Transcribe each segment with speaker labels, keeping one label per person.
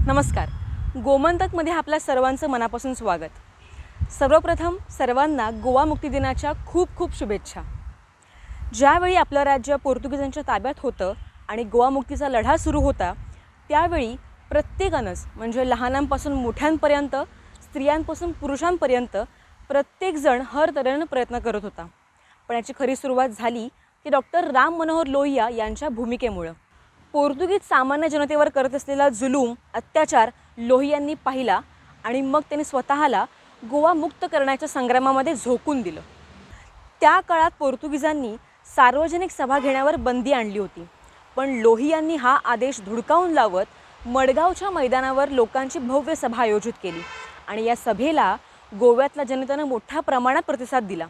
Speaker 1: नमस्कार. गोमंतकमध्ये आपल्या सर्वांचं मनापासून स्वागत. सर्वप्रथम सर्वांना गोवा मुक्ती दिनाच्या खूप खूप शुभेच्छा. ज्यावेळी आपलं राज्य पोर्तुगीजांच्या ताब्यात होतं आणि गोवा मुक्तीचा लढा सुरू होता त्यावेळी प्रत्येकानंच म्हणजे लहानांपासून मोठ्यांपर्यंत स्त्रियांपासून पुरुषांपर्यंत प्रत्येकजण हर तऱ्हेनं प्रयत्न करत होता. पण याची खरी सुरुवात झाली ती डॉक्टर राम मनोहर लोहिया यांच्या भूमिकेमुळं. पोर्तुगीज सामान्य जनतेवर करत असलेला जुलूम अत्याचार लोहियांनी पाहिला आणि मग त्यांनी स्वतःला गोवा मुक्त करण्याच्या संग्रामामध्ये झोकून दिलं. त्या काळात पोर्तुगीजांनी सार्वजनिक सभा घेण्यावर बंदी आणली होती, पण लोहियांनी हा आदेश धुडकावून लावत मडगावच्या मैदानावर लोकांची भव्य सभा आयोजित केली आणि या सभेला गोव्यातल्या जनतेनं मोठ्या प्रमाणात प्रतिसाद दिला,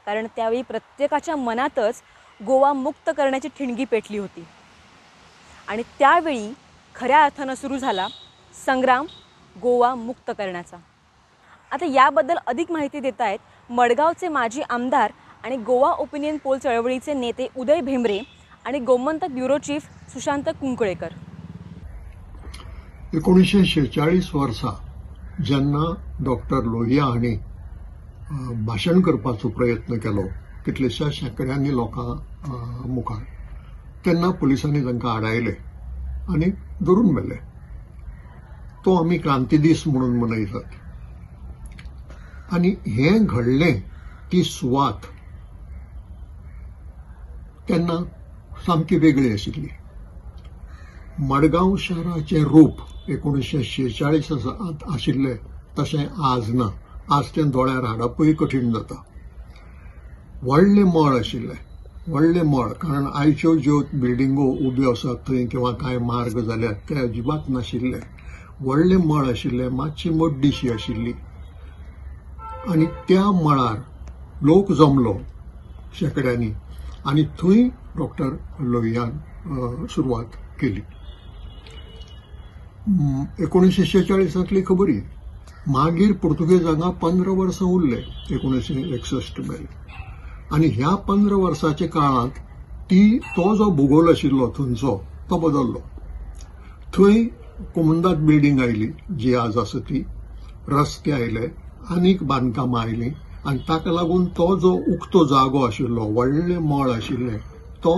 Speaker 1: कारण त्यावेळी प्रत्येकाच्या मनातच गोवा मुक्त करण्याची ठिणगी पेटली होती. आणि त्यावेळी खऱ्या अर्थानं सुरू झाला संग्राम गोवा मुक्त करण्याचा. आता याबद्दल अधिक माहिती देत आहेत मडगावचे माजी आमदार आणि गोवा ओपिनियन पोल चळवळीचे नेते उदय भेंबरे आणि गोमंतक ब्युरो चीफ सुशांत कुंकळेकर.
Speaker 2: 1946 वर्सा जेन्ना डॉक्टर लोहिया हांणी भाशण करपाचो प्रयत्न केलो कितलेश्या शेकड्यांनी लोकां मुखार, तेन्ना पुलिसांनी तांकां आडायले आनी धरून व्हेले. तो आमी क्रांती दीस म्हणून मनयतात. आनी हें घडलें ती सुवात तेन्ना सामकी वेगळी आशिल्ली. मडगांव शाराचें रूप 1946 आशिल्लें तशें आज ना. आज तें दोळ्यार हाडपूय कठीण जाता. व्हडलें मळ आशिल्लें, व्हडलें मळ, कारण आयच्यो ज्यो बिल्डिंगो उब्यो आसात थंय किंवा कांय मार्ग जाल्यात ते अजिबात नाशिल्ले. व्हडलें मळ आशिल्लें, मातशी मोड्डीशी आशिल्ली आनी त्या मळार लोक जमलो शेकड्यांनी आनी थंय डॉक्टर लोहियान सुरवात केली. 1946 खबरी. मागीर पुर्तुगेज हांगा 15 वर्सां उरले 1961 मेरेन. आनी ह्या 15 वर्साच्या काळात तो जो भूगोल आशिल्लो थंयचो तो बदललो. थंय कोमुंदात बिल्डींग आयली जी आज आसा ती, रस्ते आयले, आनीक बांदकामां आयलीं आनी ताका लागून तो जो उक्तो जागो आशिल्लो, व्हडलें मळ आशिल्लें, तो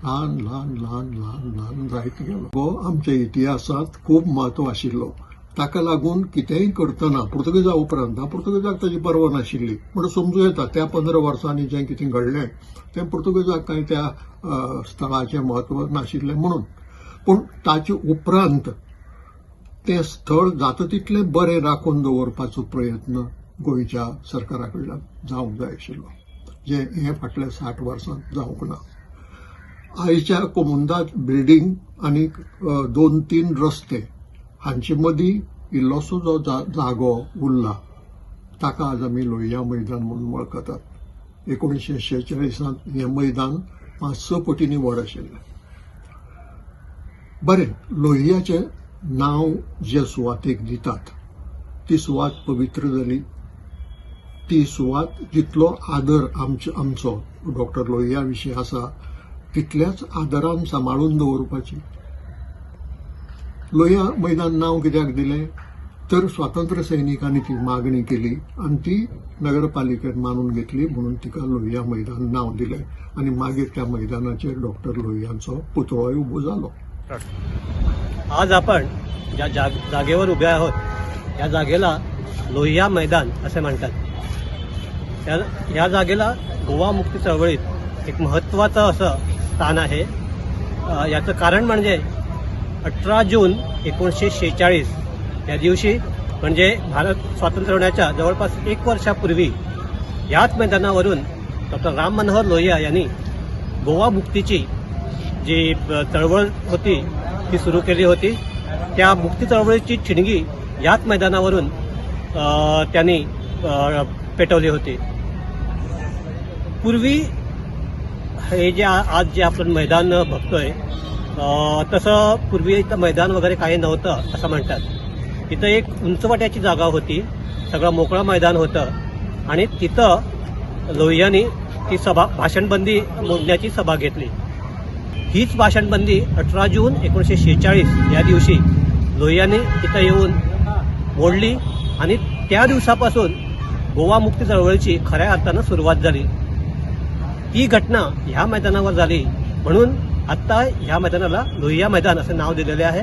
Speaker 2: ल्हान ल्हान ल्हान ल्हान ल्हान जायत गेलो. हो आमच्या इतिहासांत खूब म्हत्व आशिल्लो. ताका लागून कितेंय करतना पुर्तुगेजा उपरांत पुर्तुगेजाक ताची पर्वा नाशिल्ली, पूण समजूं येता त्या 15 वर्सांनी जें कितें घडलें तें पुर्तुगेजाक कांय त्या स्थळाचें म्हत्व नाशिल्लें म्हणून. पूण ताचे उपरांत तें स्थळ जाता तितलें बरें राखून दवरपाचो प्रयत्न गोंयच्या सरकारा कडल्यान जावंक जाय आशिल्लो, जें हें फाटल्या 60 वर्सांत जावंक ना. आयच्या कोमुंदात बिल्डींग आनी 2-3 रस्ते हांचे मदीं इल्लोसो जो जागो उरला ताका आज आमी लोहिया मैदान म्हणून वळखतात. 1946 हें मैदान 5-6 पटींनी व्हड आशिल्लें. बरें, लोहियाचें नांव जे सुवातेक दितात ती सुवात पवित्र जाली. ती सुवात जितलो आदर आमचो डॉक्टर लोहिया विशीं आसा तितल्याच आदरान सांबाळून दवरपाची. लोहिया मैदान नांव कित्याक दिलें तर स्वातंत्र्य सैनिकांनी ती मागणी केली आणि ती नगरपालिकेन मानून घेतली म्हणून तिका लोहिया मैदान नांव दिलें आणि मागीर त्या मैदानाचेर डॉक्टर लोहियांचो पुतळोय उबो जालो.
Speaker 3: आज आपण ज्या जागेवर उभे आहोत या जागेला लोहिया मैदान असे म्हणतात. या जागेला गोवा मुक्ती चळवळीत एक महत्त्वाचं असं स्थान आहे. याचं कारण म्हणजे 18 जून 1946 या दिवशी म्हणजे भारत स्वातंत्र्य होण्याच्या जवळपास 1 वर्षापूर्वी याच मैदानावरून डॉक्टर राम मनोहर लोहिया यांनी गोवा मुक्तीची जी चळवळ होती ती सुरू केली होती. त्या मुक्ती चळवळीची ठिणगी याच मैदानावरून त्यांनी पेटवली होती. पूर्वी हे जे आज जे आपण मैदान बघतोय तसं पूर्वी इथं मैदान वगैरे काही नव्हतं असं म्हणतात. इथं एक उंचवट्याची जागा होती, सगळं मोकळं मैदान होतं आणि तिथं लोहियांनी ती भाषणबंदी मोजण्याची सभा घेतली. हीच भाषणबंदी 18 जून 1946 या दिवशी लोहियांनी इथं येऊन मोडली आणि त्या दिवसापासून गोवा मुक्ती चळवळीची खऱ्या अर्थानं सुरुवात झाली. ती घटना ह्या मैदानावर झाली म्हणून आता ह्या मैदानाला लोहिया मैदान असं नाव दिलेले आहे.